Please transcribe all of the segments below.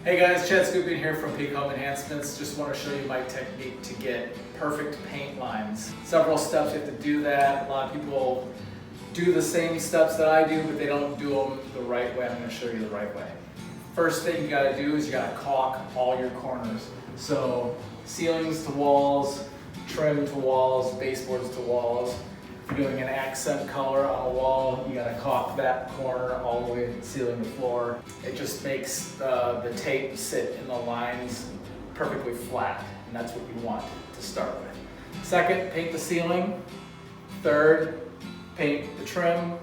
Hey guys, Chad Scooping here from Enhancements. Just want to show you my technique to get perfect paint lines. Several steps you have to do that. A lot of people do the same steps that I do, but they don't do them the right way. I'm going to show you the right way. First thing you got to do is you got to caulk all your corners. So ceilings to walls, trim to walls, baseboards to walls. If you're doing an accent color on a wall, you gotta caulk that corner all the way ceiling to floor. It just makes the tape sit in the lines perfectly flat, and that's what you want to start with. Second, paint the ceiling. Third, paint the trim,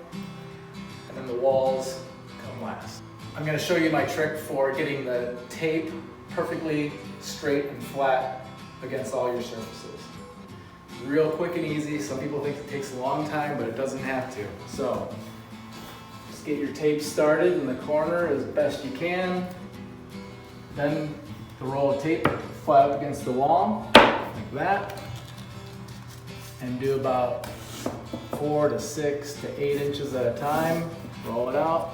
and then the walls come last. I'm gonna show you my trick for getting the tape perfectly straight and flat against all your surfaces. Real quick and easy. Some people think it takes a long time, but it doesn't have to. So just get your tape started in the corner as best you can. Then the roll of tape flat up against the wall, like that. And do about 4 to 6 to 8 inches at a time. Roll it out.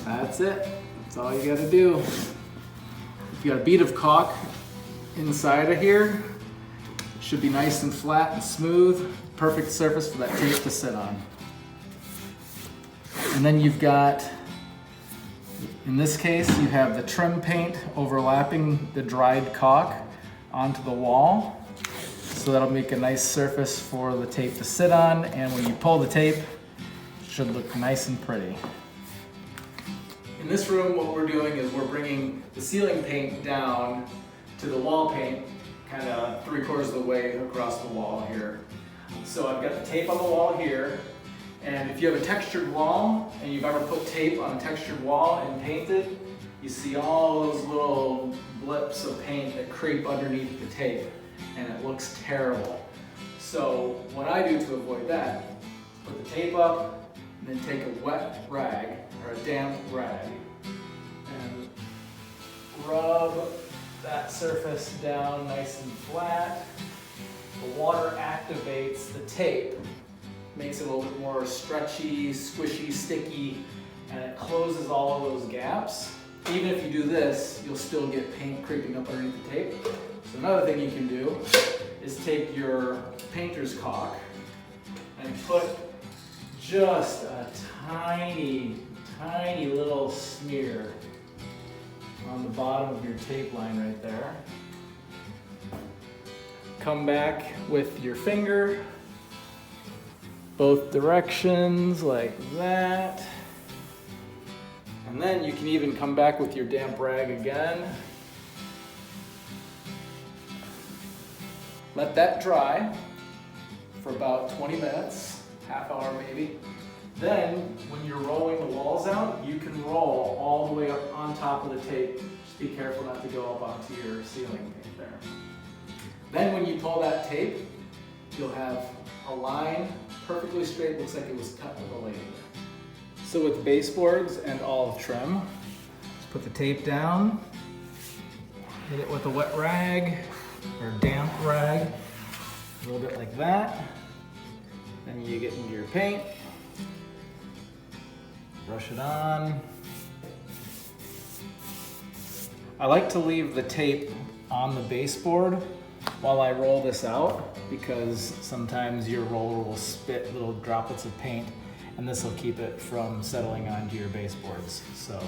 That's it. That's all you gotta do. If you got a bead of caulk inside of here, should be nice and flat and smooth, perfect surface for that tape to sit on. And then you've got, in this case, you have the trim paint overlapping the dried caulk onto the wall. So that'll make a nice surface for the tape to sit on, and when you pull the tape, it should look nice and pretty. In this room, what we're doing is we're bringing the ceiling paint down to the wall paint, kind of 3/4 of the way across the wall here. So I've got the tape on the wall here, and if you have a textured wall and you've ever put tape on a textured wall and painted, you see all those little blips of paint that creep underneath the tape, and it looks terrible. So what I do to avoid that, put the tape up and then take a wet rag or a damp rag and rub that surface down nice and flat. The water activates the tape, makes it a little bit more stretchy, squishy, sticky, and it closes all of those gaps. Even if you do this, you'll still get paint creeping up underneath the tape. So another thing you can do is take your painter's caulk and put just a tiny, tiny little smear on the bottom of your tape line right there. Come back with your finger, both directions like that. And then you can even come back with your damp rag again. Let that dry for about 20 minutes, half hour maybe. Then, when you're rolling the walls out, you can roll all the way up on top of the tape. Just be careful not to go up onto your ceiling paint there. Then when you pull that tape, you'll have a line perfectly straight, looks like it was cut with a laser. So with baseboards and all trim, just put the tape down, hit it with a wet rag or damp rag, a little bit like that. Then you get into your paint. Brush it on. I like to leave the tape on the baseboard while I roll this out, because sometimes your roller will spit little droplets of paint, and this will keep it from settling onto your baseboards. So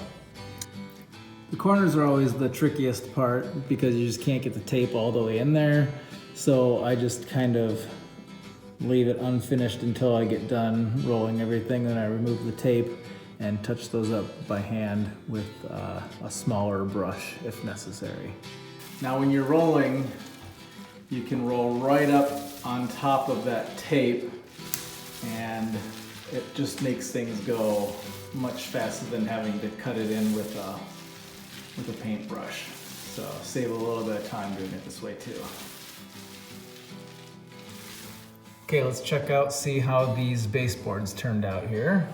the corners are always the trickiest part because you just can't get the tape all the way in there. So I just kind of leave it unfinished until I get done rolling everything, then I remove the tape and touch those up by hand with a smaller brush if necessary. Now when you're rolling, you can roll right up on top of that tape, and it just makes things go much faster than having to cut it in with a paintbrush. So save a little bit of time doing it this way too. Okay, let's check out, see how these baseboards turned out here.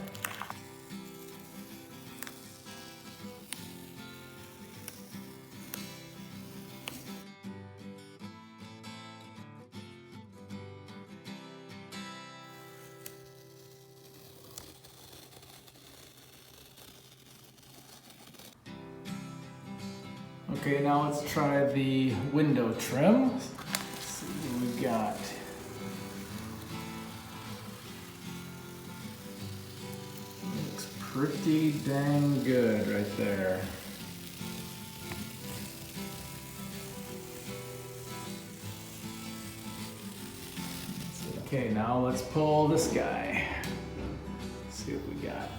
Okay, now let's try the window trim. Let's see what we got. Looks pretty dang good right there. Okay, now let's pull this guy. Let's see what we got.